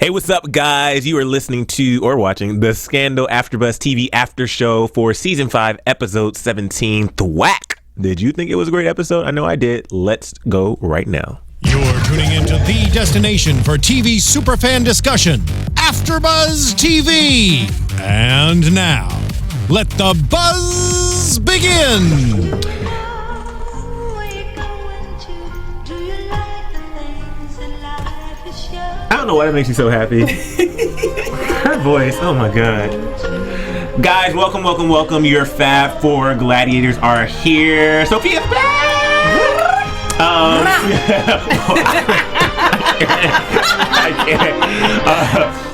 Hey, what's up, guys? You are listening to or watching the Scandal AfterBuzz TV After Show for Season 5, Episode 17, Thwack. Did you think it was a great episode? I know I did. Let's go right now. You're tuning into the destination for TV superfan discussion, AfterBuzz TV. And now, let the buzz begin. I don't know why that makes you so happy. Her voice, oh my god. Guys, welcome. Your Fab Four Gladiators are here. Sofia's back! I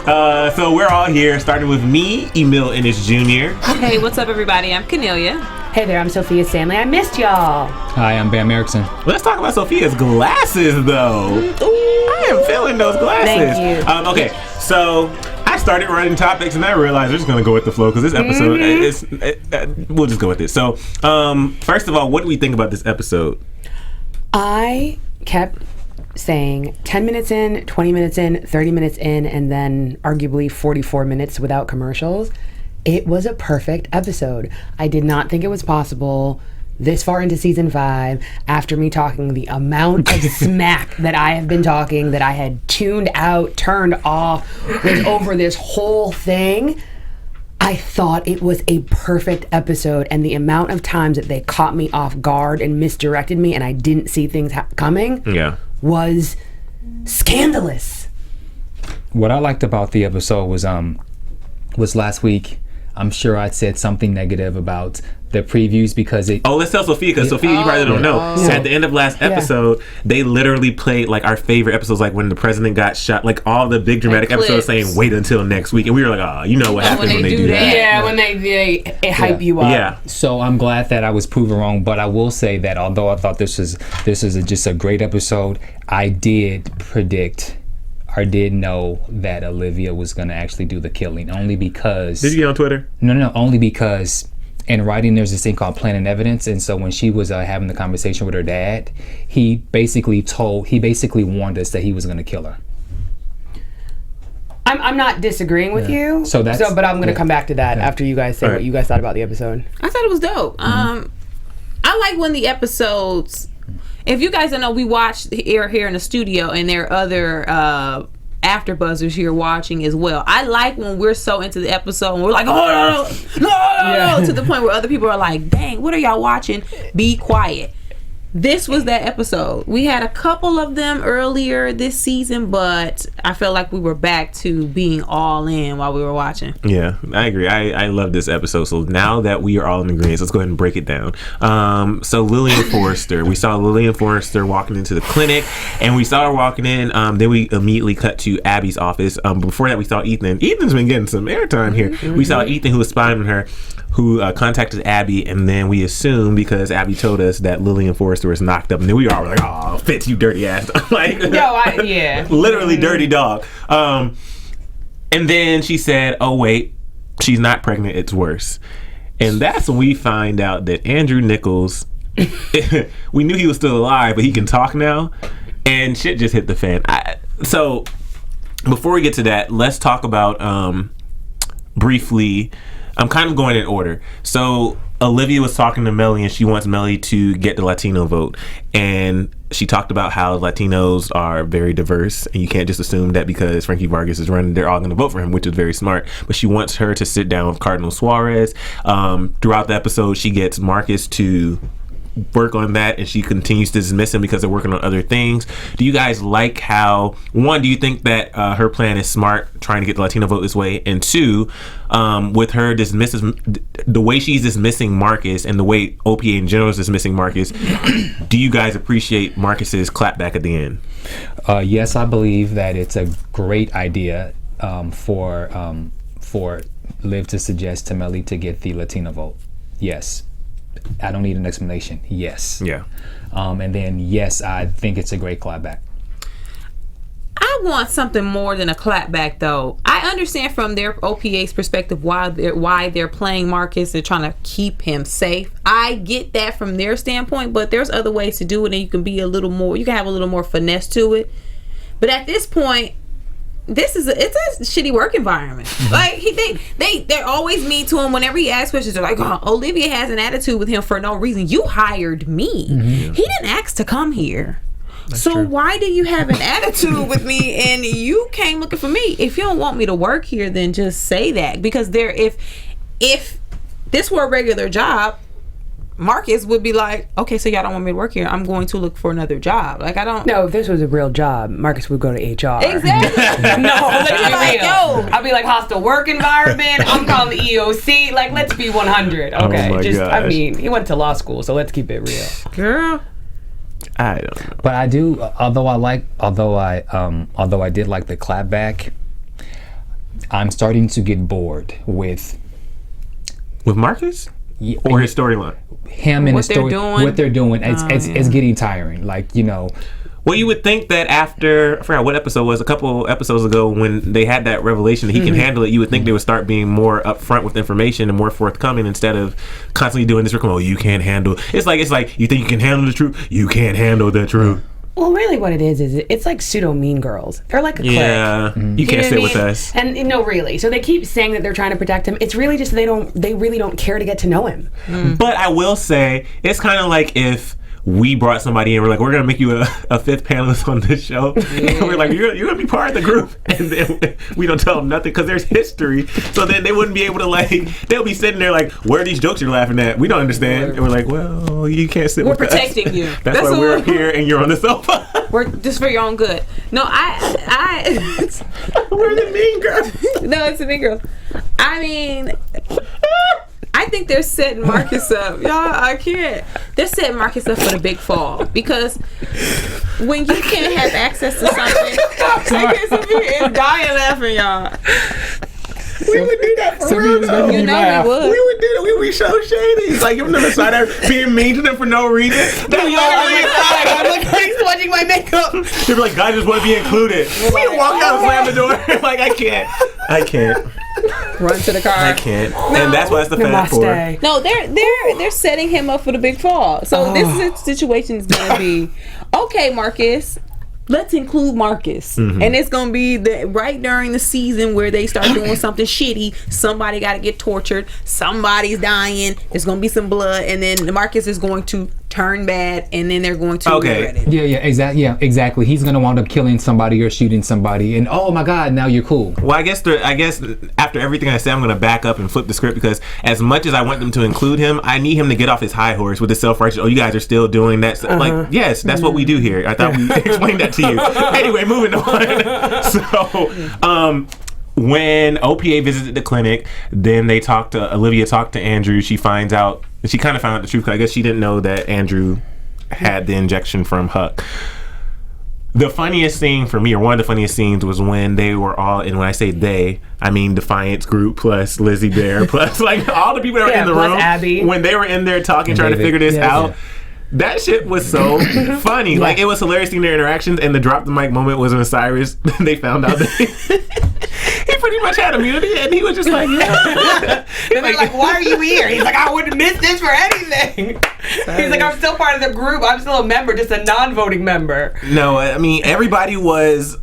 can't. So we're all here, starting with me, Emile Ennis Jr. Hey, what's up, everybody? I'm Kennelia. Hey there, I'm Sofia Stanley. I missed y'all. Hi, I'm Bamm Ericsen. Let's talk about Sofia's glasses, though. I am feeling those glasses. Thank you. Okay, so I started writing topics, and I realized we're just going to go with the flow, because this episode, we'll just go with it. So, first of all, what do we think about this episode? I kept saying 10 minutes in, 20 minutes in, 30 minutes in, and then arguably 44 minutes without commercials. It was a perfect episode. I did not think it was possible this far into season 5, after me talking the amount of smack that I have been talking, that I had tuned out, turned off, was over this whole thing. I thought it was a perfect episode, and the amount of times that they caught me off guard and misdirected me and I didn't see things coming was scandalous. What I liked about the episode was last week, I'm sure I'd said something negative about the previews because it... Oh, let's tell Sofia, because Sofia, you probably don't know. So at the end of last episode, they literally played like our favorite episodes, like when the president got shot, like all the big dramatic episodes saying, wait until next week. And we were like, oh, you know what happens when they do that. Yeah, when they hype you up. Yeah. So I'm glad that I was proven wrong, but I will say that although I thought this is just a great episode, I did predict... I did know that Olivia was going to actually do the killing, only because... Did you get on Twitter? No, only because in writing there's this thing called planning evidence, and so when she was having the conversation with her dad, he basically warned us that he was going to kill her. I'm not disagreeing with you, but I'm going to come back to that after you guys say what you guys thought about the episode. I thought it was dope. I like when the episodes... If you guys don't know, we watched here in the studio, and there are other AfterBuzzers here watching as well. I like when we're so into the episode and we're like, oh, no, to the point where other people are like, dang, what are y'all watching? Be quiet. This was that episode. We had a couple of them earlier this season, but I felt like we were back to being all in while we were watching. Yeah, I agree. I love this episode. So now that we are all in agreement, let's go ahead and break it down. So Lillian Forrester, we saw Lillian Forrester walking into the clinic, and we saw her walking in. Then we immediately cut to Abby's office. Before that, we saw Ethan. Ethan's been getting some airtime here. Mm-hmm. We saw Ethan, who was spying on her, who contacted Abby, and then we assumed, because Abby told us that Lillian Forrester was knocked up, and then we all were like, oh, Fitz, you dirty ass. Like, literally dirty dog. And then she said, oh wait, she's not pregnant, it's worse. And that's when we find out that Andrew Nichols, we knew he was still alive, but he can talk now, and shit just hit the fan. So before we get to that, let's talk about briefly, I'm kind of going in order. So Olivia was talking to Melly, and she wants Melly to get the Latino vote. And she talked about how Latinos are very diverse, and you can't just assume that because Frankie Vargas is running, they're all going to vote for him, which is very smart. But she wants her to sit down with Cardinal Suarez. Throughout the episode, she gets Marcus to work on that, and she continues to dismiss him because they're working on other things. Do you guys like how, one, do you think that her plan is smart, trying to get the Latino vote this way, and two, with her the way she's dismissing Marcus and the way OPA in general is dismissing Marcus, do you guys appreciate Marcus's clapback at the end? Yes, I believe that it's a great idea for Liv to suggest to Melly to get the Latino vote. Yes. I don't need an explanation. Yes. Yeah. And then, yes, I think it's a great clapback. I want something more than a clapback, though. I understand from their OPA's perspective why they're playing Marcus. They're trying to keep him safe. I get that from their standpoint, but there's other ways to do it, and you can be a little more. You can have a little more finesse to it. But at this point, it's a shitty work environment. Like they're always mean to him. Whenever he asks questions, they're like, oh, Olivia has an attitude with him for no reason. You hired me. He didn't ask to come here. So true. Why do you have an attitude with me and you came looking for me? If you don't want me to work here, then just say that. Because if this were a regular job, Marcus would be like, okay, so y'all don't want me to work here. I'm going to look for another job. Like, I don't. No, if this was a real job, Marcus would go to HR. Exactly. No, let's be like, real. I'd be like, hostile work environment. I'm calling the EOC. Like, let's be 100. Okay, I mean, he went to law school, so let's keep it real. Girl. I don't know. But I do, although I did like the clapback, I'm starting to get bored with Marcus or his storyline. Him and what his story, what they're doing. It's getting tiring. Like, you know. Well, you would think that after, I forgot what episode it was, a couple episodes ago when they had that revelation that he can handle it, you would think they would start being more upfront with information and more forthcoming instead of constantly doing this, oh, you can't handle. It's like, you think you can handle the truth? You can't handle the truth. Well, really what it is it's like pseudo mean girls. They're like a clique. Yeah, you can't sit with us. And no, really. So they keep saying that they're trying to protect him. It's really just they really don't care to get to know him. But I will say, it's kind of like if we brought somebody in, we're like, we're going to make you a fifth panelist on this show. And we're like, you're going to be part of the group. And then we don't tell them nothing because there's history. So then they wouldn't be able to, like, they'll be sitting there like, where are these jokes you're laughing at? We don't understand. And we're like, well, you can't sit with us. We're protecting you. That's why we're up here and you're on the sofa. We're just for your own good. No, we're the mean girls. No, it's the mean girls. I mean, I think they're setting Marcus up. Y'all, I can't. They're setting Marcus up for the big fall. Because when you can't have access to something, Sophia is dying laughing, y'all. We would do that for real, though. You know we would. We would do that. We would be so shady. It's like, you've never saw that being mean to them for no reason. I'm like, he's watching my makeup. They'd be like, guys just want to be included. We would walk out and slam the door. Like, I can't. Run to the car. I can't. And that's what it's the fast for. No, they're setting him up for the big fall. So this situation is going to be, okay, Marcus, let's include Marcus. And it's going to be right during the season where they start doing something shitty. Somebody got to get tortured. Somebody's dying. There's going to be some blood. And then Marcus is going to turn bad. And then they're going to regret it. Yeah, exactly. He's going to wind up killing somebody or shooting somebody. And oh my God, now you're cool. Well, I guess after everything I said, I'm going to back up and flip the script, because as much as I want them to include him, I need him to get off his high horse with his self-righteous, oh, you guys are still doing that. Like, yes, that's what we do here. I thought we explained that to you. Anyway, moving on. So, when OPA visited the clinic, then Olivia talked to Andrew. She finds out, and she kind of found out the truth, because I guess she didn't know that Andrew had the injection from Huck. The funniest scene for me, or one of the funniest scenes, was when they were all, and when I say they, I mean Defiance Group plus Lizzie Bear plus like all the people that were in the room. Abby. When they were in there talking, trying to figure this out. Yeah. That shit was so funny. Yeah. Like, it was hilarious seeing their interactions, and the drop the mic moment was when Cyrus, they found out that he pretty much had immunity, and he was just like, yeah. And they're like, why are you here? He's like, I wouldn't miss this for anything. He's like, I'm still part of the group. I'm still a member, just a non-voting member. No, I mean, everybody was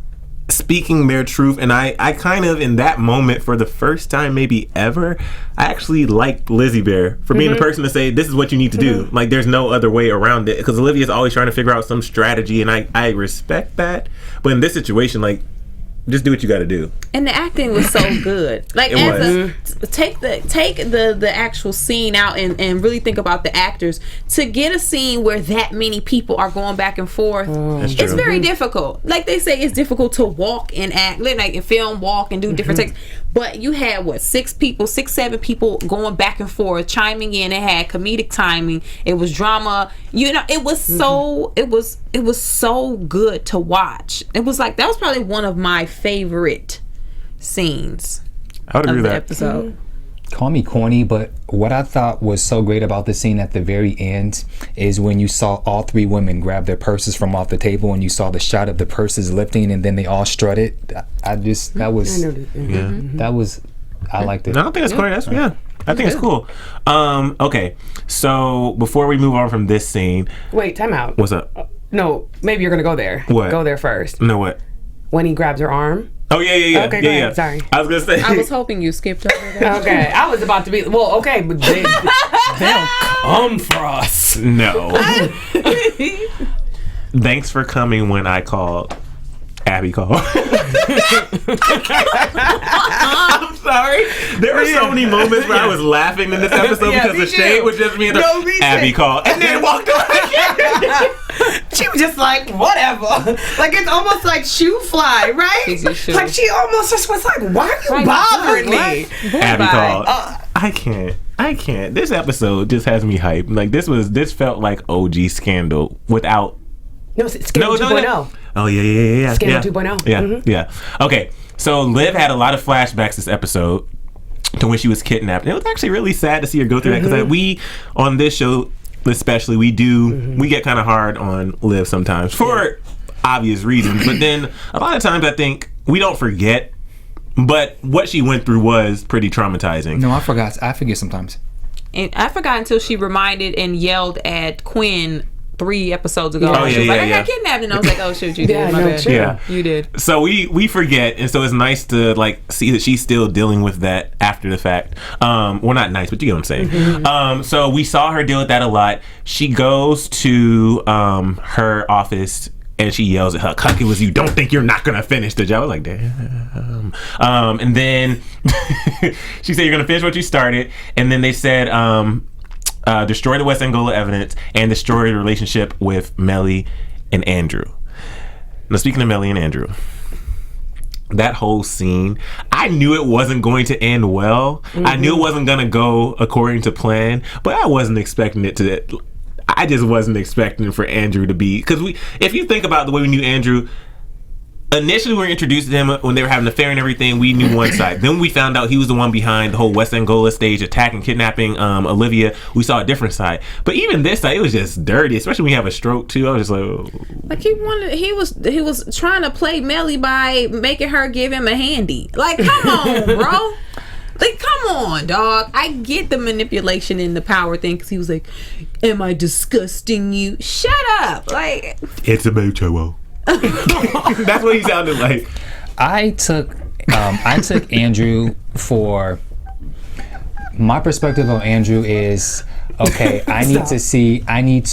speaking their truth, and I kind of, in that moment, for the first time maybe ever, I actually liked Lizzie Bear for being the person to say, this is what you need to do. Like, there's no other way around it, because Olivia's always trying to figure out some strategy, and I respect that, but in this situation, like, just do what you got to do. And the acting was so good. Like, take the actual scene out and really think about the actors. To get a scene where that many people are going back and forth, it's very difficult. Like they say, it's difficult to walk and act, like in film, walk and do different takes. But you had 6, 7 people going back and forth, chiming in. It had comedic timing. It was drama. It was so good to watch. It was like, that was probably one of my favorite scenes of the episode. Call me corny, but what I thought was so great about the scene at the very end is when you saw all 3 women grab their purses from off the table, and you saw the shot of the purses lifting, and then they all strutted. I liked it. No, I don't think that's corny. I think it's cool. Okay, so before we move on from this scene, wait, time out. What's up? No, maybe you're gonna go there. What? Go there first. No, what? When he grabs her arm Oh yeah. Okay, go ahead. Sorry. I was gonna say. I was hoping you skipped over that. Okay, I was about to be okay, but they'll come for us. No. Thanks for coming when I called. Abby called. I'm sorry. There were so many moments where I was laughing in this episode because the shade was just me and Abby called and then walked away. She was just like, whatever. Like, it's almost like shoe fly, right? Like, she almost just was like, why are you bothering me? Abby called. I can't. This episode just has me hyped. Like, this felt like OG Scandal without. No, it's Scandal 2.0. Oh, yeah. Scandal 2.0. Yeah, yeah. Okay, so Liv had a lot of flashbacks this episode to when she was kidnapped. And it was actually really sad to see her go through that because we, on this show especially, we get kind of hard on Liv sometimes for obvious reasons. But then a lot of times I think we don't forget, but what she went through was pretty traumatizing. No, I forgot. I forget sometimes. And I forgot until she reminded and yelled at Quinn 3 episodes ago. Oh, she was like, I yeah. got kidnapped, and I was like, oh shoot, you did. My bad. True. Yeah, you did. So we forget, and so it's nice to like see that she's still dealing with that after the fact. Well, not nice, but you get what I'm saying. So we saw her deal with that a lot. She goes to her office and she yells at Huck, "Huck, it was you. Don't think you're not gonna finish the job." I was like, damn. And then she said, "You're gonna finish what you started." And then they said, destroy the West Angola evidence and destroy the relationship with Melly and Andrew. Now, speaking of Melly and Andrew, that whole scene, I knew it wasn't going to end well. I knew it wasn't going to go according to plan, but I wasn't expecting it to. I just wasn't expecting for Andrew to be, because if you think about the way we knew Andrew, initially we were introduced to him when they were having an affair and everything. We knew one side. Then we found out he was the one behind the whole West Angola stage attack and kidnapping Olivia. We saw a different side. But even this side, it was just dirty, especially when you have a stroke too. I was just like, oh. Like he was trying to play Melly by making her give him a handy. Like, come on, bro. Like, come on, dog. I get the manipulation and the power thing, because he was like, am I disgusting you? Shut up. Like, It's a mutual. That's what he sounded like. I took Andrew for my perspective on Andrew is, okay, I need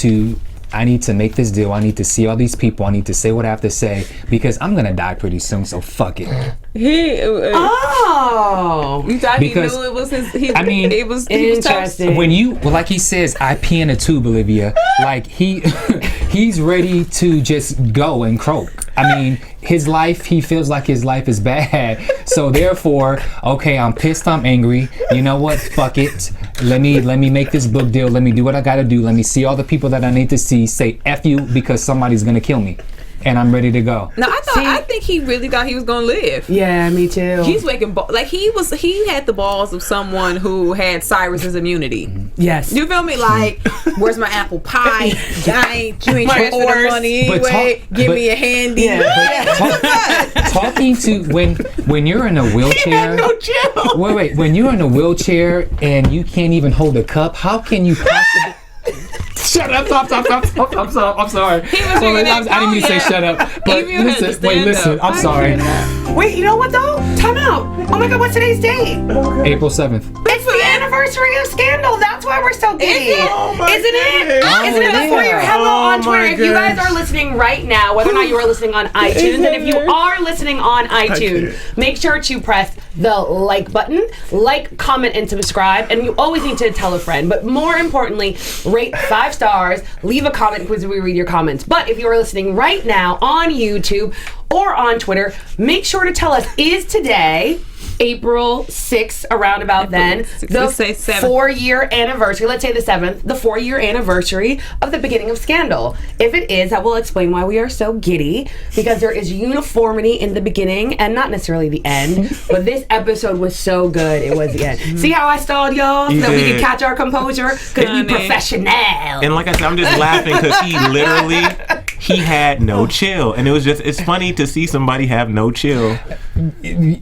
to make this deal. I need to see all these people. I need to say what I have to say because I'm gonna die pretty soon. So fuck it. you thought Because, he knew it was his. it was interesting. When like he says, I pee in a tube, Olivia. Like he's ready to just go and croak. I mean, he feels like his life is bad. So therefore, okay, I'm pissed, I'm angry. You know what? Fuck it. Let me make this book deal. Let me do what I gotta do. Let me see all the people that I need to see. Say F you because somebody's gonna kill me. And I'm ready to go. No, I think he really thought he was gonna live. Yeah, me too. He's waking like he had the balls of someone who had Cyrus's immunity. Yes. You feel me? Like, where's my apple pie? You ain't transferring the money anyway. Give me a handy. Talking to when you're in a wheelchair. No chill. Wait. When you're in a wheelchair and you can't even hold a cup, how can you possibly? Shut up! Stop! I'm sorry. I didn't mean to say shut up. But listen. I'm sorry. Wait, you know what though? Time out. Oh my God, what's today's date? April 7th. It's the anniversary of Scandal. That's why we're so giddy. Isn't it? Oh, Isn't it? Before your hello on Twitter. If you guys are listening right now, whether or not you are listening on iTunes, and if you are listening on iTunes, make sure to press the like button, like, comment, and subscribe. And you always need to tell a friend. But more importantly, rate 5 stars, leave a comment because we read your comments. But if you are listening right now on YouTube or on Twitter, make sure to tell us, is today April 6th, around about then, the 4-year anniversary, let's say the 7th, the 4-year anniversary of the beginning of Scandal. If it is, that will explain why we are so giddy, because there is uniformity in the beginning and not necessarily the end, but this episode was so good, it was the end. See how I stalled y'all so that we can catch our composure? Because we professional. And like I said, I'm just laughing because he had no chill. And it's funny to see somebody have no chill. You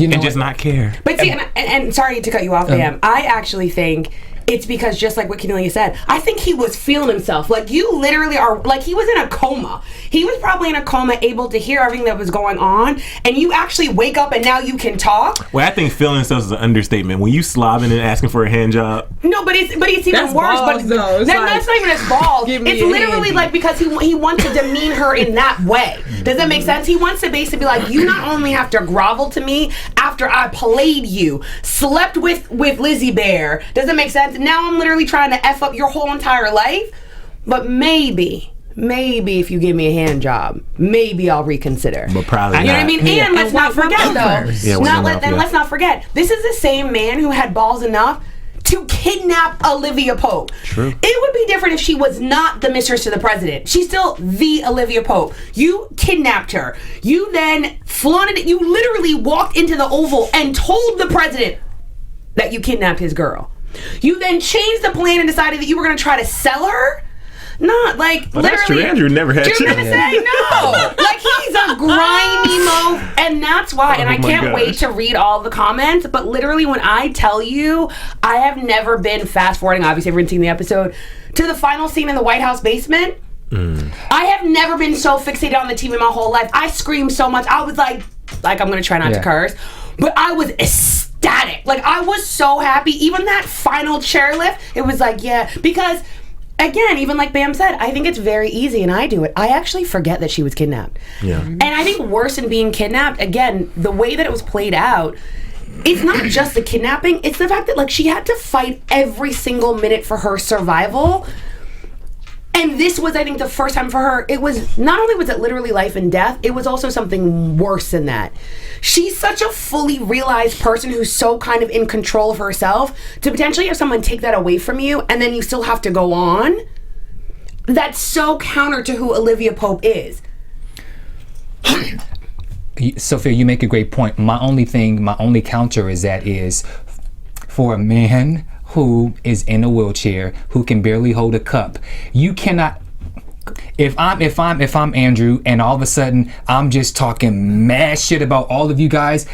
know, and just not care. But see, and sorry to cut you off, Bamm. I actually think it's because just like what Kennelia said, I think he was feeling himself. Like, you literally are, like, he was in a coma. He was probably in a coma, able to hear everything that was going on, and you actually wake up and now you can talk. Well, I think feeling himself is an understatement. When you slobbing and asking for a hand job. No, but it's even That's worse. balls, though. It's That's not even his balls. It's literally like because he wants to demean her in that way. Does that make sense? He wants to basically be like, you not only have to grovel to me after I played you, slept with Lizzie Bear. Does that make sense? Now I'm literally trying to F up your whole entire life. But maybe if you give me a hand job, maybe I'll reconsider. But probably you know what I mean? Yeah. And let's not forget, though. Yeah, let's not forget, this is the same man who had balls enough to kidnap Olivia Pope. True. It would be different if she was not the mistress to the president. She's still the Olivia Pope. You kidnapped her. You then flaunted it. You literally walked into the Oval and told the president that you kidnapped his girl. You then changed the plan and decided that you were going to try to sell her. Not like well, literally. That's true. Andrew never had You're gonna say no. Like, he's a grimy move, and that's why. And I can't wait to read all the comments. But literally, when I tell you, I have never been fast forwarding. Obviously, everyone's seen the episode to the final scene in the White House basement. I have never been so fixated on the TV my whole life. I screamed so much. I was like I'm gonna try not to curse, but I was ecstatic. Like, I was so happy. Even that final chairlift, it was like, yeah, because. Again, even like Bamm said, I think it's very easy, and I do it. I actually forget that she was kidnapped. Yeah. And I think worse than being kidnapped, again, the way that it was played out, it's not just the kidnapping, it's the fact that, like, she had to fight every single minute for her survival. And this was, I think, the first time for her, it was, not only was it literally life and death, it was also something worse than that. She's such a fully realized person who's so kind of in control of herself, to potentially have someone take that away from you and then you still have to go on. That's so counter to who Olivia Pope is. Sophia, you make a great point. My only counter is for a man who is in a wheelchair, who can barely hold a cup, you cannot. If I'm Andrew and all of a sudden I'm just talking mad shit about all of you guys,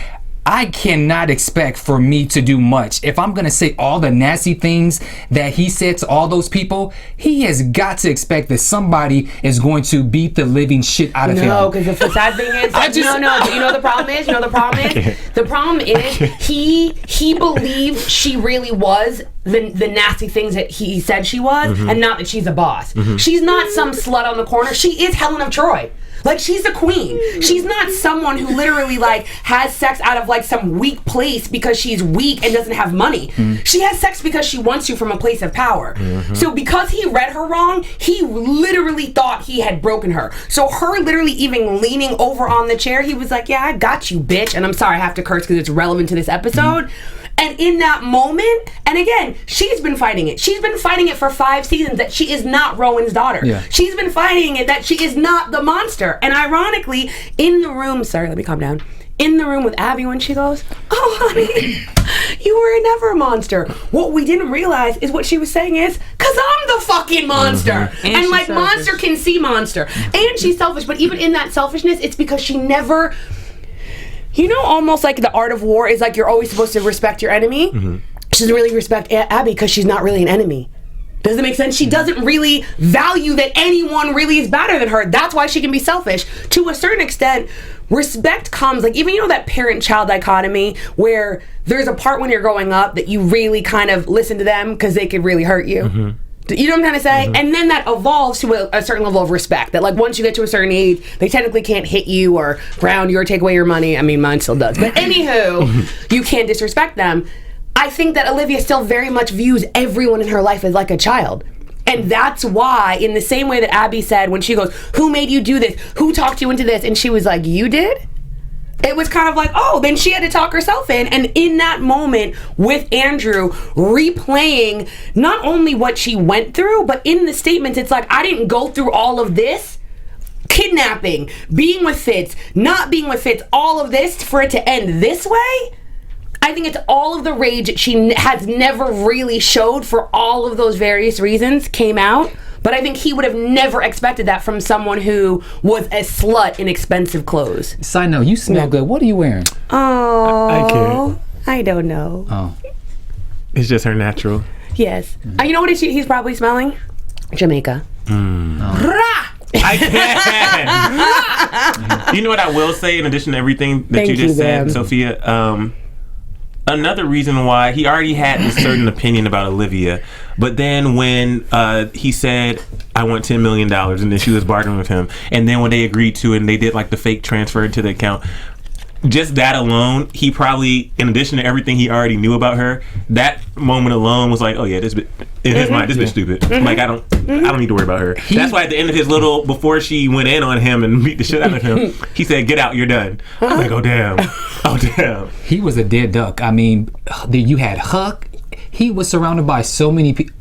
I cannot expect for me to do much. If I'm gonna say all the nasty things that he said to all those people, he has got to expect that somebody is going to beat the living shit out of him. No, because the sad thing is, you know the problem is? The problem is he believed she really was the nasty things that he said she was, and not that she's a boss. She's not some slut on the corner. She is Helen of Troy. Like, she's a queen. She's not someone who literally, like, has sex out of, like, some weak place because she's weak and doesn't have money. She has sex because she wants you from a place of power. So because he read her wrong, he literally thought he had broken her. So her literally even leaning over on the chair, he was like, yeah, I got you, bitch. And I'm sorry, I have to curse because it's relevant to this episode. And in that moment, and again, she's been fighting it. She's been fighting it for 5 seasons that she is not Rowan's daughter. Yeah. She's been fighting it that she is not the monster. And ironically, in the room, sorry, let me calm down. In the room with Abby when she goes, oh, honey, you were never a monster. What we didn't realize is what she was saying is, because I'm the fucking monster. And like, selfish. Monster can see monster. And she's selfish, but even in that selfishness, it's because she never... You know, almost like the art of war is like you're always supposed to respect your enemy. She doesn't really respect Abby because she's not really an enemy. Does it make sense? She doesn't really value that anyone really is better than her. That's why she can be selfish. To a certain extent, respect comes, like, even, you know, that parent-child dichotomy where there's a part when you're growing up that you really kind of listen to them because they could really hurt you. You know what I'm trying to say? And then that evolves to a certain level of respect. That, like, once you get to a certain age, they technically can't hit you or ground you or take away your money. I mean, mine still does. But anywho, you can't disrespect them. I think that Olivia still very much views everyone in her life as like a child. And that's why, in the same way that Abby said when she goes, who made you do this? Who talked you into this? And she was like, you did? It was kind of like, oh, then she had to talk herself in. And in that moment with Andrew replaying not only what she went through, but in the statements, it's like, I didn't go through all of this. Kidnapping, being with Fitz, not being with Fitz, all of this for it to end this way. I think it's all of the rage that she has never really showed for all of those various reasons came out. But I think he would have never expected that from someone who was a slut in expensive clothes. Side note, you smell good. What are you wearing? Oh, I can't. I don't know. Oh, It's just her natural. Yes. You know what he's probably smelling? Jamaica. I can. You know what I will say in addition to everything that Thank you just you, said, Bamm. Sophia? Another reason why he already had this certain opinion about Olivia, but then when he said, I want $10 million, and then she was bargaining with him, and then when they agreed to it and they did like the fake transfer into the account, just that alone, he probably, in addition to everything he already knew about her, that moment alone was like, oh yeah, this bitch, in his mind, this bitch stupid. Like I don't need to worry about her. That's why at the end of his little, before she went in on him and beat the shit out of him, he said, get out, you're done. I'm like, oh damn. He was a dead duck. I mean, you had Huck. He was surrounded by so many people.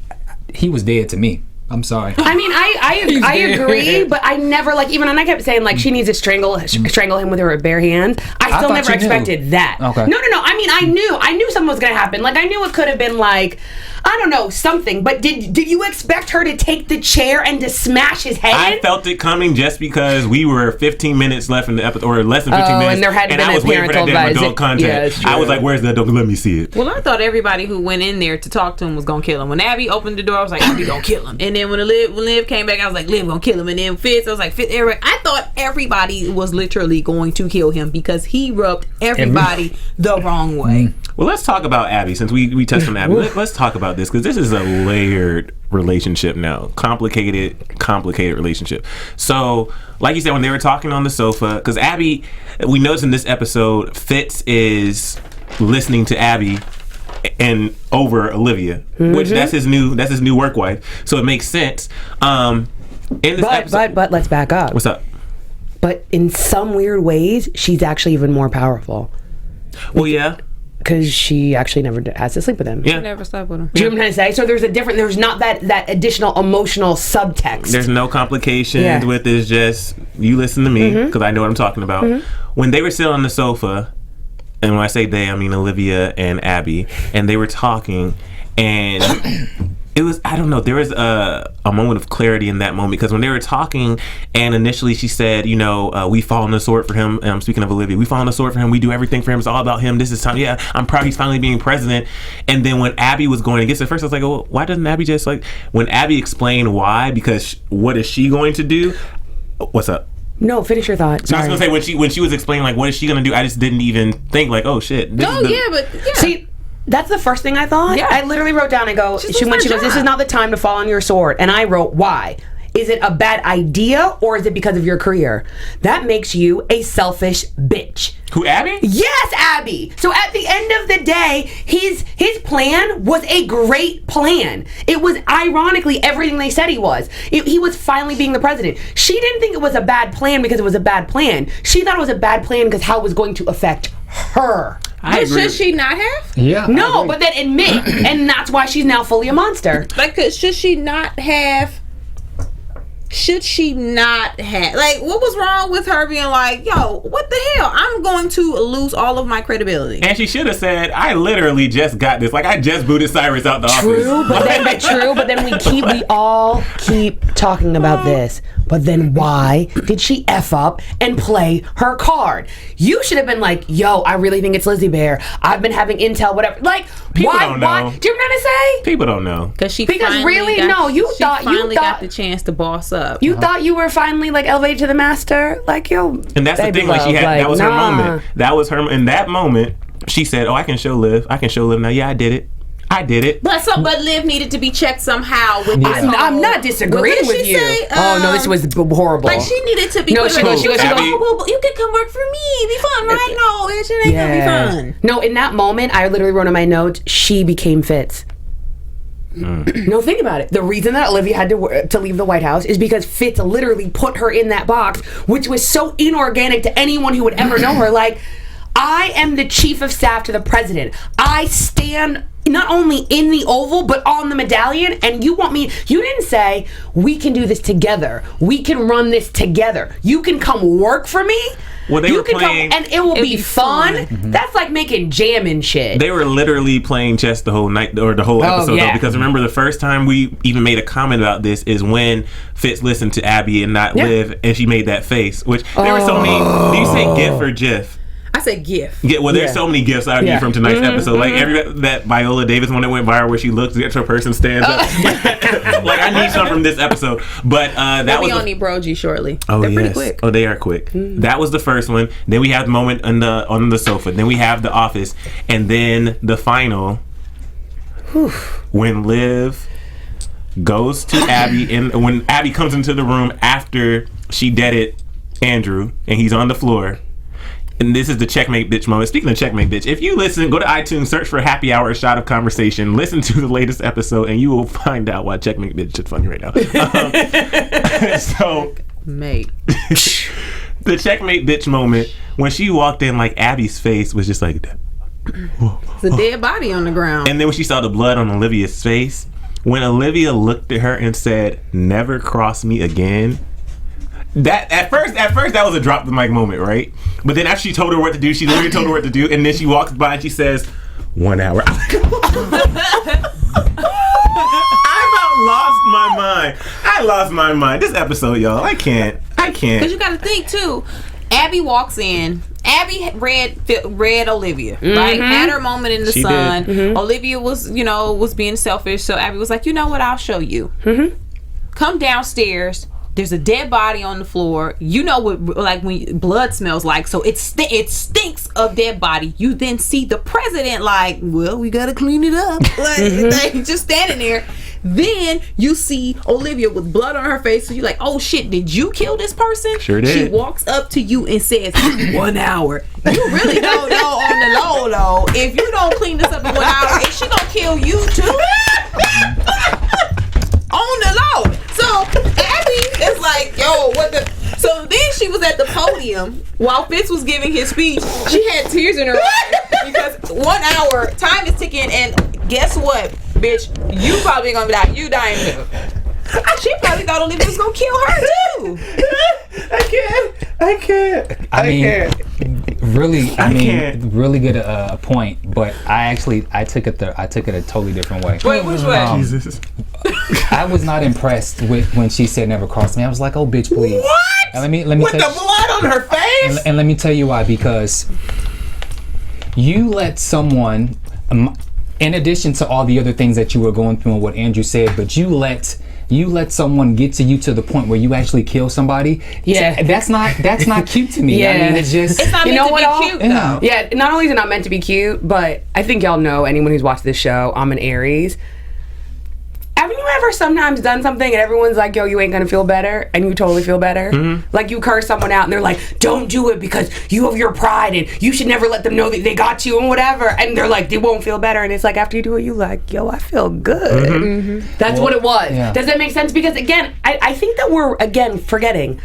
He was dead to me. I'm sorry. I mean, I agree, but I never, like, even when I kept saying, like, she needs to strangle him with her bare hands, I still thought never you expected knew. that. Okay. No. I mean, I knew something was going to happen. Like, I knew it could have been, like, I don't know, something. But did you expect her to take the chair and to smash his head? I felt it coming just because we were 15 minutes left in the episode, or less than 15 minutes, and there hadn't been I was a waiting for that parental damn advisory. adult content. Yeah, that's I was true. like, where's the adult? Let me see it. Well, I thought everybody who went in there to talk to him was gonna kill him. When Abby opened the door, I was like, Abby gonna kill him. And then when Liv came back, I was like, Liv gonna kill him. And then Fitz, I was like, Fitz, Eric. I thought everybody was literally going to kill him because he rubbed everybody the wrong way. Well, let's talk about Abby since we touched on Abby. Let's talk about this because this is a layered relationship now. Complicated relationship. So, like you said, when they were talking on the sofa, because Abby, we noticed in this episode, Fitz is listening to Abby and over Olivia, which that's his new work wife. So it makes sense. In this episode, But let's back up. what's up? But in some weird ways, she's actually even more powerful Well, yeah. because she actually never has to sleep with him. Yeah. Never slept with him. Do you know what I'm trying to say? So there's not that additional emotional subtext. There's no complications Yeah. with it. It's just you listen to me because I know what I'm talking about. When they were sitting on the sofa, and when I say they, I mean Olivia and Abby, and they were talking, and it was, I don't know, there was a moment of clarity in that moment because when they were talking, and initially she said, you know, we fall on the sword for him. And I'm speaking of Olivia. We fall on the sword for him. We do everything for him. It's all about him. This is time. Yeah, I'm proud he's finally being president. And then when Abby was going against it, first I was like, well, why doesn't Abby just like, when Abby explained why, because what is she going to do? What's up? No, finish your thought. So I was Sorry. gonna say when she was explaining like what is she gonna do, I just didn't even think like, oh shit. See, that's the first thing I thought. Yeah. I literally wrote down and go, when she losing goes, her this is job. not the time to fall on your sword. And I wrote, why? Is it a bad idea or is it because of your career? That makes you a selfish bitch. Who, Abby? Yes, Abby. So at the end of the day, his plan was a great plan. It was ironically everything they said he was. He was finally being the president. She didn't think it was a bad plan because it was a bad plan. She thought it was a bad plan because how it was going to affect her. I agree. Should she not have? Yeah. No, but then admit, and that's why she's now fully a monster. Like, should she not have? Like, what was wrong with her being like, yo, what the hell? I'm going to lose all of my credibility. And she should have said, I literally just got this. Like I just booted Cyrus out the True, office. but then we all keep talking about this. But then why did she F up and play her card? You should have been like, yo, I really think it's Lizzie Bear. I've been having intel, whatever. Like, People why? don't know. Why? Do you know what I'm trying to say? People don't know. Because You got the chance to boss up. You thought you were finally like elevated to the master, like yo. And that's the baby thing. Like she love, had, that was her nah. moment. That was her. In that moment, she said, "Oh, I can show Liv. Now, yeah, I did it. But Liv needed to be checked somehow with this whole- I'm not disagreeing What did with she you. say? Oh no, this was horrible. Like she needed to be. No, put she on- goes, Abby- well, you can come work for me. It'd be fun, right? No, it ain't gonna be fun. No, in that moment, I literally wrote in my notes, she became Fitz. No, think about it. The reason that Olivia had to leave the White House is because Fitz literally put her in that box, which was so inorganic to anyone who would ever know her. Like, I am the chief of staff to the president. I stand not only in the Oval, but on the medallion, and you want me, you didn't say, we can do this together. We can run this together. You can come work for me. Well, they you were can playing, come, and it will be fun. That's like making jam and shit. They were literally playing chess the whole night or the whole episode. yeah. Though, because remember, the first time we even made a comment about this is when Fitz listened to Abby and not Liv, and she made that face. Which there were so many. Do you say GIF or GIF? I said gift. Yeah, well, there's so many gifts I need from tonight's episode. Like that Viola Davis one that went viral where she looks, the extra person stands up. Like I need some from this episode. But that was on Brogy shortly. Oh, they're pretty yes. quick. Oh, they are quick. That was the first one. Then we have the moment on the sofa. Then we have the office, and then the final when Liv goes to Abby, and when Abby comes into the room after she deaded Andrew, and he's on the floor. And this is the checkmate bitch moment. Speaking of checkmate bitch, if you listen, go to iTunes, search for Happy Hour Shot of Conversation, listen to the latest episode, and you will find out why checkmate bitch is funny right now. So, mate, the checkmate bitch moment when she walked in, like Abby's face was just like that. It's a dead body on the ground. And then when she saw the blood on Olivia's face, when Olivia looked at her and said, "Never cross me again." That at first that was a drop the mic moment, right? But then after she told her what to do, she literally told her what to do, and then she walks by and she says, 1 hour. I about lost my mind. I lost my mind. This episode, y'all, I can't. Because you got to think too. Abby walks in. Abby read Olivia, right? Had her moment in the sun. Olivia was being selfish, so Abby was like, you know what? I'll show you. Come downstairs. There's a dead body on the floor. You know what, like when blood smells like. So it stinks of dead body. You then see the president like, well, we gotta clean it up. Like they just standing there. Then you see Olivia with blood on her face. So you're like, oh shit, did you kill this person? Sure did. She walks up to you and says, 1 hour. You really don't know on the low though. If you don't clean this up in 1 hour, is she gonna kill you too? On the low. So Abby is like, yo, what the? So then she was at the podium while Fitz was giving his speech. She had tears in her eyes because 1 hour, time is ticking, and guess what, bitch? You probably gonna die. You dying too. She probably thought Olivia was gonna kill her too. I can't. Really good point, but I took it a totally different way. Wait, which way? Jesus. I was not impressed with when she said never cross me. I was like, oh bitch, please. What? And let me with the blood on her face? And let me tell you why. Because you let someone, in addition to all the other things that you were going through and what Andrew said, but you let someone get to you to the point where you actually kill somebody. Yeah, that's not cute to me. Yeah. I mean, it's just, it's not meant to be cute though. Yeah, not only is it not meant to be cute, but I think y'all know, anyone who's watched this show, I'm an Aries. Haven't you ever sometimes done something and everyone's like, yo, you ain't gonna feel better, and you totally feel better? Like you curse someone out and they're like, don't do it because you have your pride and you should never let them know that they got you and whatever, and they're like, they won't feel better, and it's like after you do it, you like, yo, I feel good. That's what it was. Yeah. Does that make sense? Because again, I think that we're again forgetting.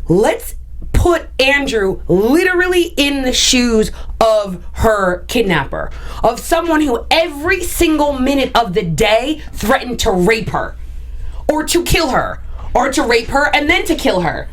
Let's put Andrew literally in the shoes of her kidnapper, of someone who every single minute of the day threatened to rape her or to kill her or to rape her and then to kill her.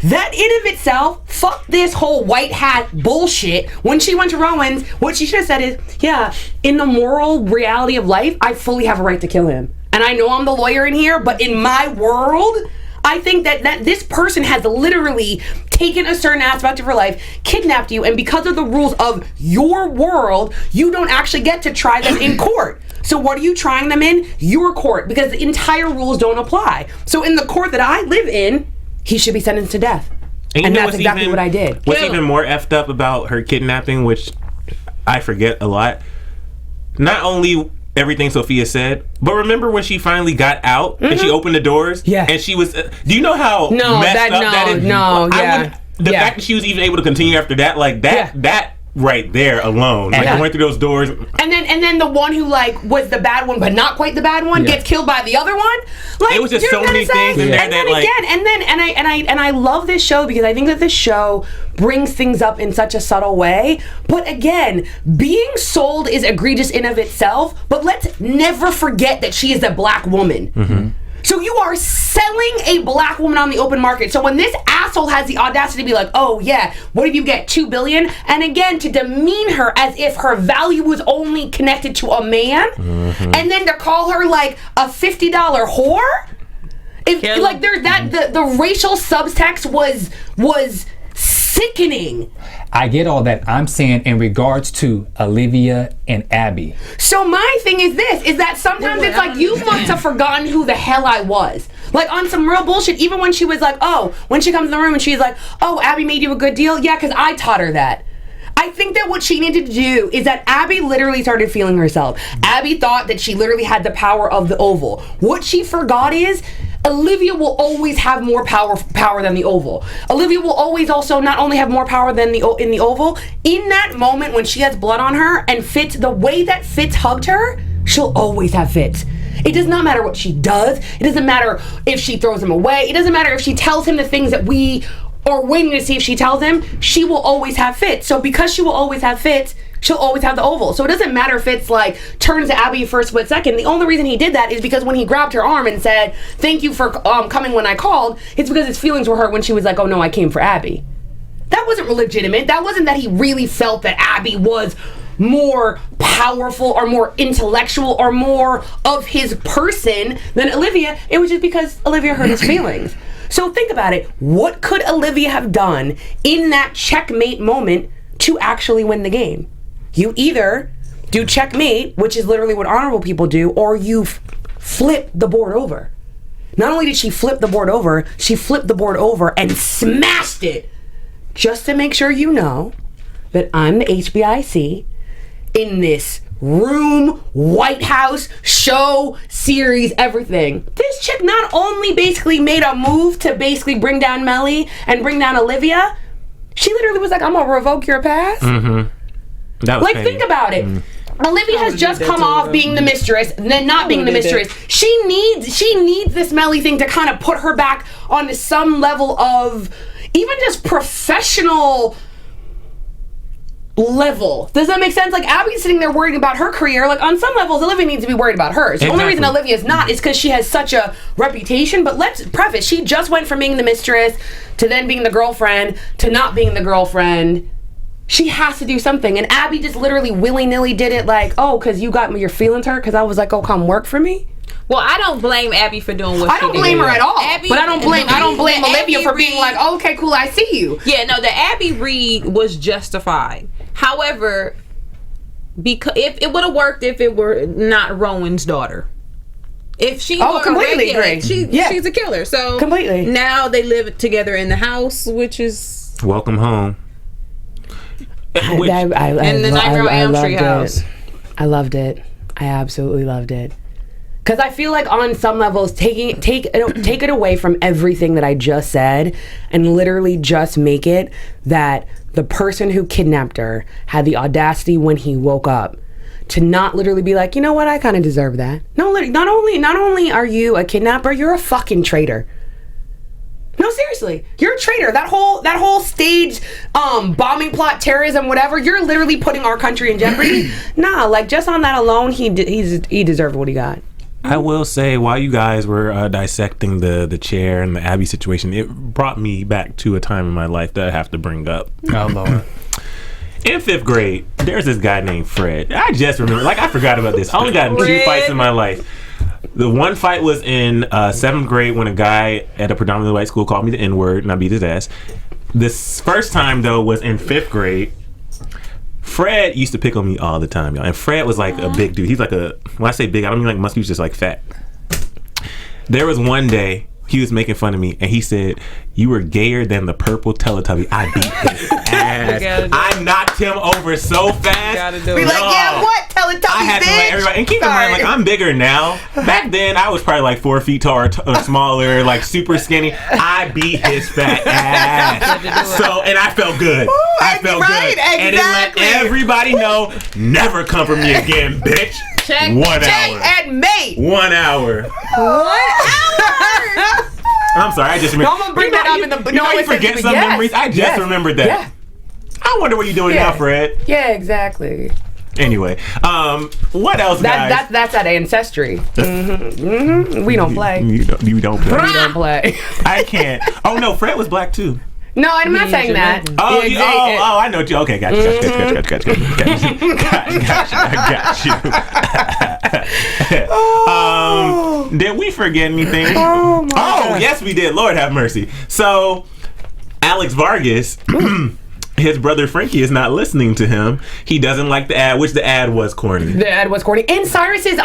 That in of itself, fuck this whole white hat bullshit. When she went to Rowan's, what she should have said is, yeah, in the moral reality of life, I fully have a right to kill him. And I know I'm the lawyer in here, but in my world, I think that this person has literally taken a certain aspect of her life, kidnapped you, and because of the rules of your world, you don't actually get to try them in court. So what are you trying them in? Your court, because the entire rules don't apply. So in the court that I live in, he should be sentenced to death. And that's exactly what I did. What's even more effed up about her kidnapping, which I forget a lot, not only everything Sofia said, but remember when she finally got out and she opened the doors? Yeah. And she was, do you know how messed up that is? The fact that she was even able to continue after that, like that right there alone, like I went through those doors, and then the one who like was the bad one but not quite the bad one gets killed by the other one. Like, it was just so many things in there and that then like again, I love this show because I think that this show brings things up in such a subtle way. But again, being sold is egregious in of itself, but let's never forget that she is a black woman. So you are selling a black woman on the open market. So when this asshole has the audacity to be like, oh yeah, what if you get $2 billion? And again, to demean her as if her value was only connected to a man, and then to call her like a $50 whore? If like there's that the racial subtext was sickening. I get all that. I'm saying in regards to Olivia and Abby. So my thing is this, is that sometimes it's like, you must have forgotten who the hell I was. Like, on some real bullshit, even when she was like, when she comes in the room and she's like, Abby made you a good deal? Yeah, because I taught her that. I think that what she needed to do is that Abby literally started feeling herself. Abby thought that she literally had the power of the Oval. What she forgot is Olivia will always have more power than the Oval. Olivia will always also not only have more power than in the Oval. In that moment when she has blood on her and Fitz, the way that Fitz hugged her, she'll always have Fitz. It does not matter what she does. It doesn't matter if she throws him away. It doesn't matter if she tells him the things that we are waiting to see if she tells him. She will always have Fitz. So because she will always have Fitz, she'll always have the Oval. So it doesn't matter if it's like turns to Abby for a split second. The only reason he did that is because when he grabbed her arm and said, "Thank you for coming when I called," it's because his feelings were hurt when she was like, "Oh no, I came for Abby." That wasn't legitimate. That wasn't that he really felt that Abby was more powerful or more intellectual or more of his person than Olivia. It was just because Olivia hurt his feelings. So think about it. What could Olivia have done in that checkmate moment to actually win the game? You either do checkmate, which is literally what honorable people do, or you flip the board over. Not only did she flip the board over, she flipped the board over and smashed it. Just to make sure you know that I'm the HBIC in this room, White House, show, series, everything. This chick not only basically made a move to basically bring down Melly and bring down Olivia, she literally was like, "I'm gonna revoke your pass." Mm-hmm. That was like, petty. Think about it. Olivia has just come off being the mistress, and then not being the mistress. She needs this Melly thing to kind of put her back on some level of even just professional level. Does that make sense? Like, Abby's sitting there worried about her career. Like, on some levels, Olivia needs to be worried about hers. The only reason Olivia is not is because she has such a reputation. But let's preface, she just went from being the mistress to then being the girlfriend to not being the girlfriend. She has to do something. And Abby just literally willy-nilly did it like, because you got your feelings hurt because I was like, come work for me. Well, I don't blame Abby for doing what she did. I don't blame her at all. Abby, but I don't blame Olivia for being Reed, like, okay, cool, I see you. Yeah, no, the Abby Reed was justified. However, because if it would have worked if it were not Rowan's daughter. If she were completely agree. She's a killer. So completely. Now they live together in the house, which is welcome home. in the Nightmare on Elm Street house. I loved it. I absolutely loved it. Because I feel like on some levels, take it away from everything that I just said and literally just make it that the person who kidnapped her had the audacity when he woke up to not literally be like, you know what, I kind of deserve that. No, not only are you a kidnapper, you're a fucking traitor. No, seriously, you're a traitor. That whole stage, bombing plot, terrorism, whatever. You're literally putting our country in jeopardy. Nah, like just on that alone, he deserved what he got. I will say, while you guys were dissecting the chair and the Abby situation, it brought me back to a time in my life that I have to bring up. Oh, Lord. In 5th grade, there's this guy named Fred. I just remember, I forgot about this. I only got in 2 fights in my life. The one fight was in 7th grade when a guy at a predominantly white school called me the N-word and I beat his ass. This first time, though, was in 5th grade. Fred used to pick on me all the time, y'all. And Fred was like a big dude. He's like when I say big, I don't mean like muscle, he was just like fat. There was one day, he was making fun of me, and he said, "You were gayer than the purple Teletubby." I beat his ass. I knocked him over so fast. Be like, yeah, what? Teletubby, I had to let everybody, and keep in mind, like, I'm bigger now. Back then, I was probably like 4 feet tall or smaller, like super skinny. I beat his fat ass. So, and I felt good. I felt good. Exactly. And it let everybody know, never come for me again, bitch. Check, 1 hour. and mate. 1 hour. 1 hour. I'm sorry, I just remember. No, I'm gonna bring that up in the. You know, you forget some memories. I just remembered that. Yeah. I wonder what you're doing now, Fred. Yeah, exactly. Anyway, what else, guys? That's that ancestry. We don't play. You don't play. We don't play. I can't. Oh no, Fred was black too. No, I'm not saying that. Oh, I know. Okay, got you. Did we forget anything? Oh, my God. Yes, we did. Lord have mercy. So, Alex Vargas. His brother Frankie is not listening to him. He doesn't like the ad, which the ad was corny. The ad was corny. And Cyrus's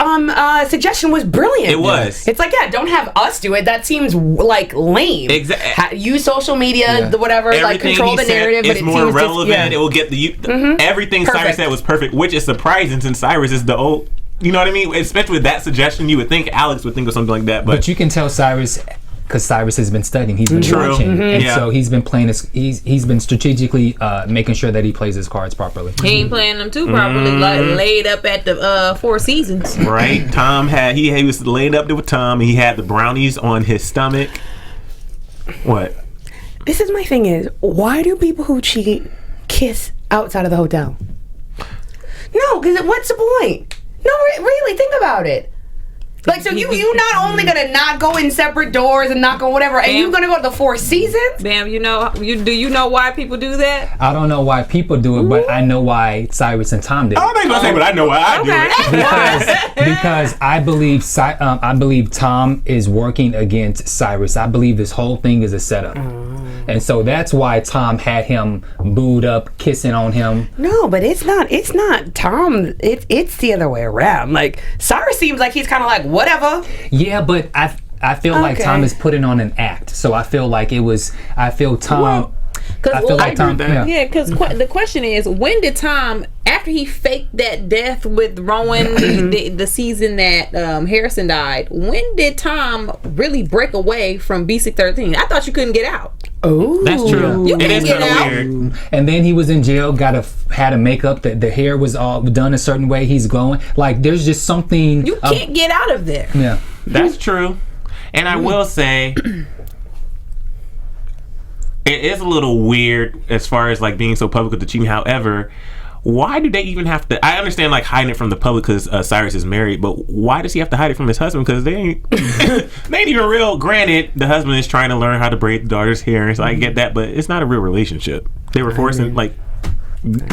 suggestion was brilliant. It was. It's like, yeah, don't have us do it. That seems like lame. Exactly. Use social media, whatever, Everything like control the narrative. It's but more seems relevant. It will get the everything Perfect. Cyrus said was perfect, which is surprising since Cyrus is the old. You know what I mean? Especially with that suggestion, you would think Alex would think of something like that. But you can tell Cyrus, because Cyrus has been studying, he's been True. watching, and Yeah. so he's been playing his, he's been strategically making sure that he plays his cards properly. He ain't playing them too properly, like laid up at the Four Seasons. right, Tom had he was laid up there with Tom. And he had the brownies on his stomach. What? This is my thing is, why do people who cheat kiss outside of the hotel? No, because what's the point? No, really, think about it. Like, so you not only gonna not go in separate doors and not go whatever, and you gonna go to the Four Seasons? Bam, do you know why people do that? I don't know why people do it, but I know why Cyrus and Tom did it. I don't think I say, but I know why I do it. Because I believe Tom is working against Cyrus. I believe this whole thing is a setup, and so that's why Tom had him booed up, kissing on him. No, but it's not Tom. It's the other way around. Like, Cyrus seems like he's kind of like, whatever. Yeah, but I feel like Tom is putting on an act. So I feel like it was. I feel Tom. Yeah, because the question is, when did Tom, after he faked that death with Rowan, the season that Harrison died, when did Tom really break away from B613? I thought you couldn't get out. Oh, That's true. You It can't is get kind of out. weird. And then he was in jail. Had a makeup. The hair was all done a certain way. He's glowing. Like there's just something. You can't get out of there. Yeah. That's true. And I will say, it is a little weird as far as like being so public with the cheating. However, why do they even have to? I understand like hiding it from the public because Cyrus is married, but why does he have to hide it from his husband? Because they ain't even real. Granted, the husband is trying to learn how to braid the daughter's hair, and so I get that, but it's not a real relationship. They were forcing like.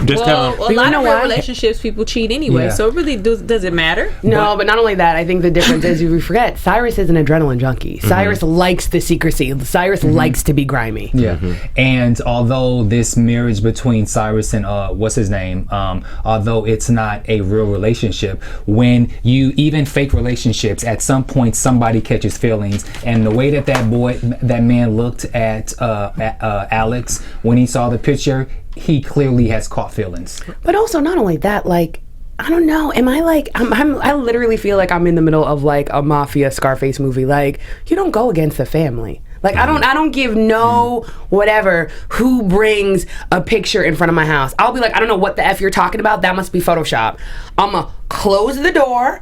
Just tell Well, him. a lot of real why? relationships, people cheat anyway. Yeah. So it really does it matter? No, but not only that, I think the difference is we forget Cyrus is an adrenaline junkie. Cyrus likes the secrecy. Cyrus likes to be grimy. Yeah, and although this marriage between Cyrus and what's his name, although it's not a real relationship, when you even fake relationships, at some point somebody catches feelings, and the way that man looked at Alex when he saw the picture, he clearly has caught feelings. But also, not only that, like, I don't know. Am I like? I literally feel like I'm in the middle of like a mafia Scarface movie. Like, you don't go against the family. Like, I don't give no whatever who brings a picture in front of my house. I'll be like, I don't know what the F you're talking about. That must be Photoshop. I'm gonna close the door.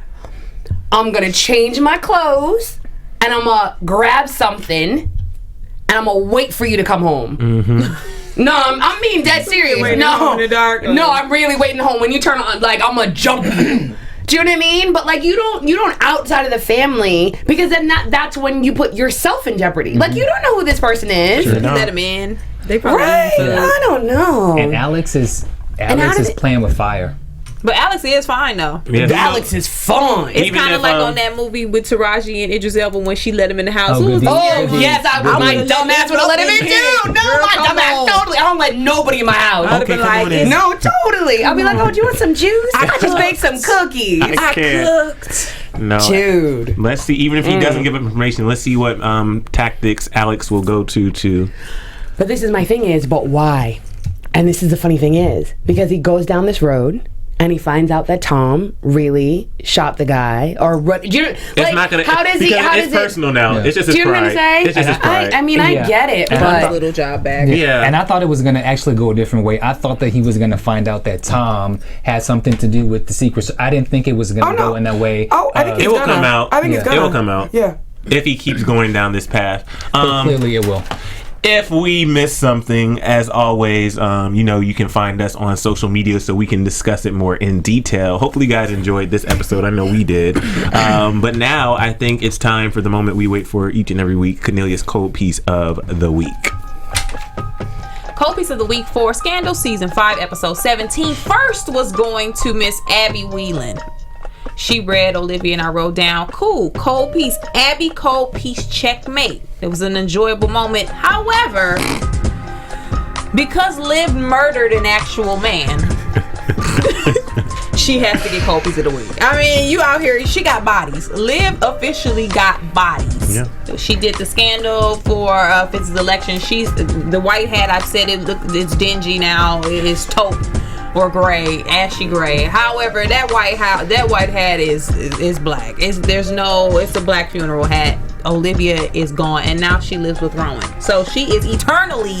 I'm gonna change my clothes, and I'm gonna grab something, and I'm gonna wait for you to come home. No, I'm being dead serious. No, in the dark. no, I'm really waiting home. When you turn on, like, I'm gonna jump you. Do you know what I mean? But like, you don't outside of the family, because then that's when you put yourself in jeopardy. Like, you don't know who this person is, You let him in. They probably right? I don't know. And Alex is how did it- playing with fire. But Alex is fine though. Yeah, Alex is fun. It's Even kind if, of like on that movie with Taraji and Idris Elba when she let him in the house. Oh, Who was good the deal. Oh yes, my would've dumbass let would have let him in him too. in. No, Girl, my come dumbass on. totally. I don't let nobody in my house. I'd have been come like, on in. No, totally. I'll be like, oh, do you want some juice? I just cooked. make some cookies. I I can't. cooked. No. Dude. Let's see. Even if he doesn't give up information, let's see what tactics Alex will go to. But this is my thing is, but why? And this is the funny thing is, because he goes down this road and he finds out that Tom really shot the guy, or what? It's not gonna. How does he? because How it's does it? personal now. Yeah. It's just his Do you know what pride. I'm saying? It's just his pride. I mean, I Yeah. get it, And His but little job back. Yeah. And I thought it was going to actually go a different way. I thought that he was going to find out that Tom had something to do with the secret. I didn't think it was going to go in that way. Oh, I think it it's will gonna. come out. I think it's Yeah. gonna. It will come out. Yeah. If he keeps going down this path. But clearly it will. If we miss something, as always, you can find us on social media so we can discuss it more in detail. Hopefully you guys enjoyed this episode. I know we did. But now I think it's time for the moment we wait for each and every week, Kennelia's Cold Piece of the Week. Cold Piece of the Week for Scandal Season 5, Episode 17. First was going to Miss Abby Whelan. She read Olivia and I wrote down, cool, cold piece, Abby, cold piece, checkmate. It was an enjoyable moment. However, because Liv murdered an actual man. She has to get cold piece of the week. I mean, you out here, she got bodies. Liv officially got bodies. Yeah. She did the scandal for Fitz's election. She's the white hat. I've said it's dingy now. It's taupe or gray, ashy gray. However, that white hat is black. It's a black funeral hat. Olivia is gone, and now she lives with Rowan. So she is eternally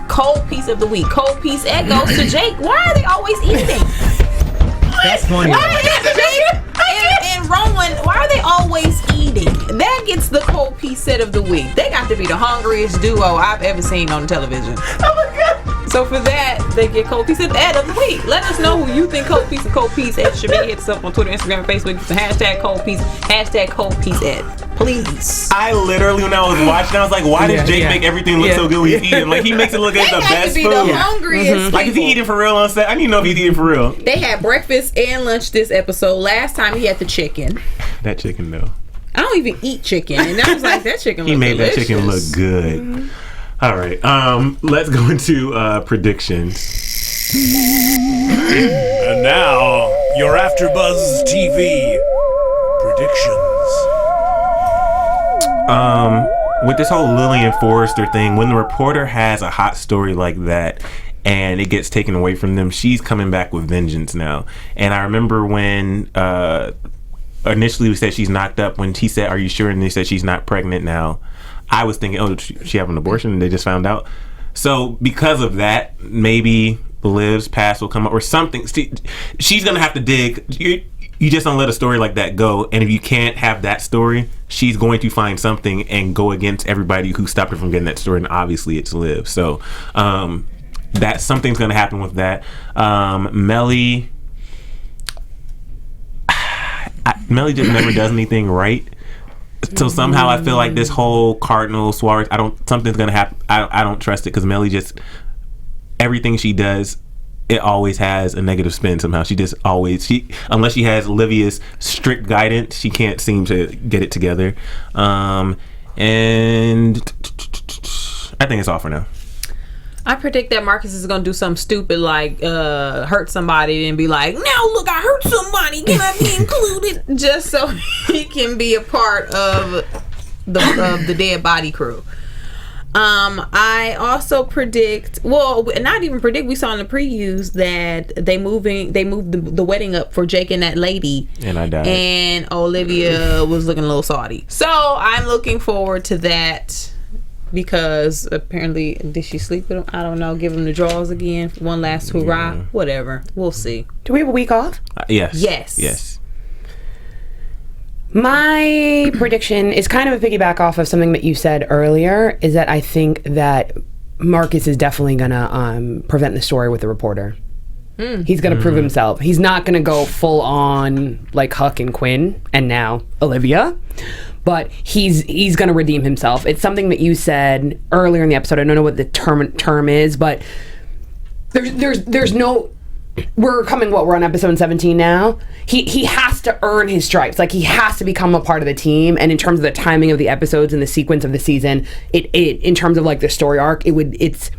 cold piece of the week. Cold piece egg goes to Jake. Why are they always eating? That's funny. Why is Jake and Rowan, why are they always eating? That gets the cold piece set of the week. They got to be the hungriest duo I've ever seen on television. Oh my god. So for that, they get cold piece of the week. Let us know who you think cold piece Ed should be. Hit us up on Twitter, Instagram, and Facebook. It's the hashtag cold piece Ed. Please. I literally, when I was watching, I was like, why does Jake make everything look so good when he's eating? Like, he makes it look like the best food. The hungriest Like, is he eating for real on set? I need to know if he's eating for real. They had breakfast and lunch this episode. Last time he had the chicken. That chicken, though. I don't even eat chicken. And I was like, that chicken looks He made delicious. that chicken look good. Mm-hmm. All right. Let's go into predictions. And now, your AfterBuzz TV predictions. With this whole Lillian Forrester thing, when the reporter has a hot story like that and it gets taken away from them, she's coming back with vengeance now. And I remember when initially we said she's knocked up, when he said, "Are you sure?" and they said she's not pregnant now, I was thinking, oh, did she have an abortion and they just found out? So because of that, maybe Liv's past will come up or something. She's gonna have to dig. You just don't let a story like that go. And if you can't have that story, she's going to find something and go against everybody who stopped her from getting that story. And obviously it's Liv. So that something's going to happen with that. Melly just never does anything right. So somehow I feel like this whole Cardinal Suarez, something's going to happen. I don't trust it because Melly just, everything she does, it always has a negative spin somehow. Unless she has Olivia's strict guidance, she can't seem to get it together. And I think it's all for now. I predict that Marcus is going to do something stupid like hurt somebody and be like, now look, I hurt somebody. Can I be included? Just so he can be a part of the dead body crew. I also predict, not even predict, we saw in the previews that they moved the wedding up for Jake and that lady. And I died. And Olivia was looking a little salty. So I'm looking forward to that because apparently, did she sleep with him? I don't know. Give him the draws again. One last hurrah. Yeah. Whatever. We'll see. Do we have a week off? Yes. Yes. My prediction is kind of a piggyback off of something that you said earlier, is that I think that Marcus is definitely going to prevent the story with the reporter. He's going to prove himself. He's not going to go full on like Huck and Quinn and now Olivia, but he's going to redeem himself. It's something that you said earlier in the episode. I don't know what the term is, but there's no... We're on episode 17 now. He has to earn his stripes. Like, he has to become a part of the team. And in terms of the timing of the episodes and the sequence of the season, it in terms of like the story arc, it's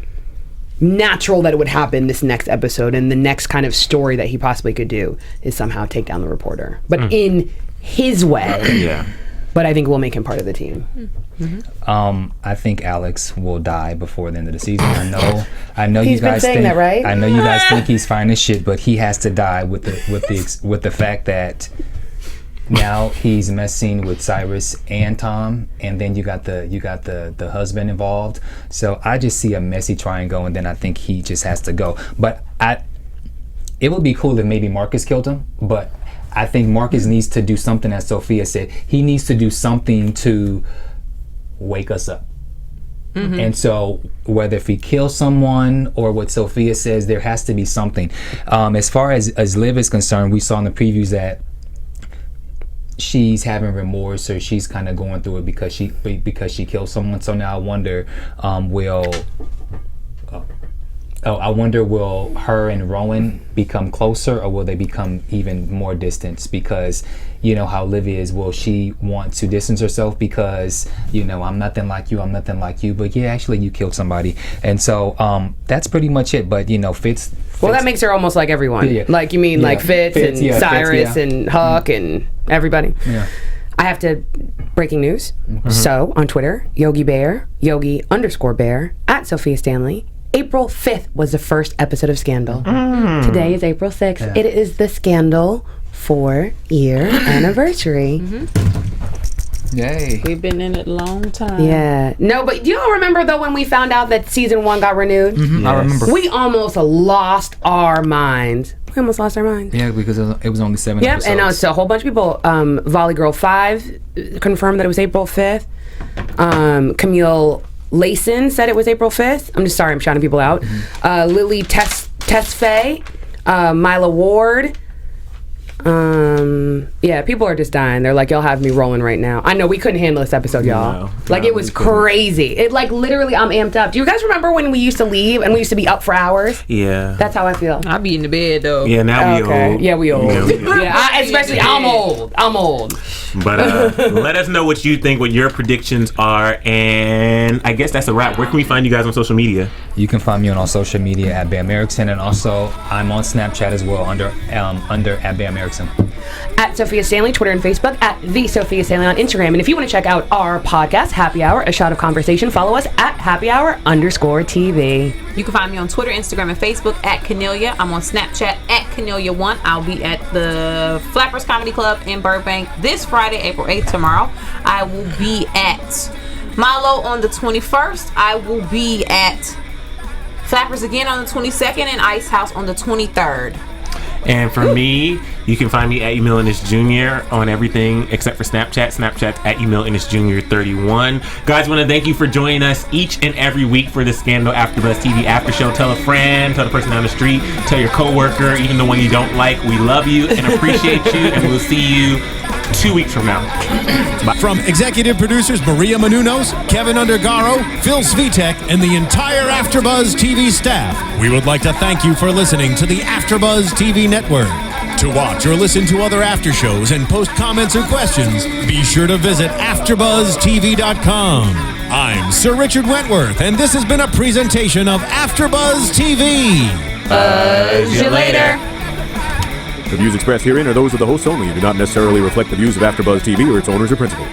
natural that it would happen this next episode, and the next kind of story that he possibly could do is somehow take down the reporter, but in his way. Yeah. But I think we'll make him part of the team. I think Alex will die before the end of the season. I know He's you guys been saying think that, right? I know you guys think he's fine as shit, but he has to die with the fact that now he's messing with Cyrus and Tom, and then you got the husband involved. So I just see a messy triangle, and then I think he just has to go. But it would be cool if maybe Marcus killed him, but I think Marcus needs to do something, as Sofia said. He needs to do something to wake us up. And so whether if he kills someone or what Sofia says, there has to be something. As far as Liv is concerned, we saw in the previews that she's having remorse, or she's kind of going through it because she killed someone. So now I wonder, will I wonder, will her and Rowan become closer, or will they become even more distant? Because you know how Olivia is. Will she want to distance herself because, you know, I'm nothing like you, but yeah, actually you killed somebody. And so that's pretty much it. But, you know, Fitz. Well, that makes her almost like everyone. Yeah. Like, you mean like Fitz and Cyrus and Huck and everybody. Yeah. I have to, breaking news. So, on Twitter, Yogi Bear, Yogi_Bear, at Sofia Stanley, April 5th was the first episode of Scandal. Today is April 6th. Yeah. It is the Scandal 4-year anniversary. Yay. We've been in it a long time. Yeah. No, but do y'all remember, though, when we found out that season 1 got renewed? Yes. I remember. We almost lost our minds. Yeah, because it was only 7 episodes. Yep, and so a whole bunch of people. Volley Girl 5 confirmed that it was April 5th. Camille Layson said it was April 5th. I'm just sorry, I'm shouting people out. Lily Tesfaye, Mila Ward. Yeah, people are just dying. They're like, y'all have me rolling right now. I know we couldn't handle this episode, y'all. It was crazy. It like literally, I'm amped up. Do you guys remember when we used to leave and we used to be up for hours? Yeah. That's how I feel. I'll be in the bed though. Yeah, now we old. Yeah, we old. Yeah, especially I'm old. But let us know what you think, what your predictions are, and I guess that's a wrap. Where can we find you guys on social media? You can find me on all social media at Bamm Ericsen, and also I'm on Snapchat as well under at Bamm Ericsen. At Sofia Stanley, Twitter and Facebook, at the Sofia Stanley on Instagram. And if you want to check out our podcast, Happy Hour, A Shot of Conversation, follow us at happyhour_TV. You can find me on Twitter, Instagram, and Facebook at Kennelia. I'm on Snapchat at Kennelia1. I'll be at the Flappers Comedy Club in Burbank this Friday, April 8th, tomorrow. I will be at Milo on the 21st. I will be at Flappers again on the 22nd and Ice House on the 23rd. And for me, you can find me at Emile Ennis Jr. on everything except for Snapchat. Snapchat's at Emile Ennis Jr. 31. Guys, want to thank you for joining us each and every week for the Scandal AfterBuzz TV After Show. Tell a friend, tell the person down the street, tell your coworker, even the one you don't like. We love you and appreciate you, and we'll see you 2 weeks from now. Bye. From executive producers Maria Menounos, Kevin Undergaro, Phil Svitek, and the entire AfterBuzz TV staff, we would like to thank you for listening to the AfterBuzz TV network. To watch or listen to other after shows and post comments or questions, be sure to visit AfterBuzzTV.com. I'm Sir Richard Wentworth, and this has been a presentation of AfterBuzz TV. Buzz you later. The views expressed herein are those of the hosts only and do not necessarily reflect the views of AfterBuzz TV or its owners or principals.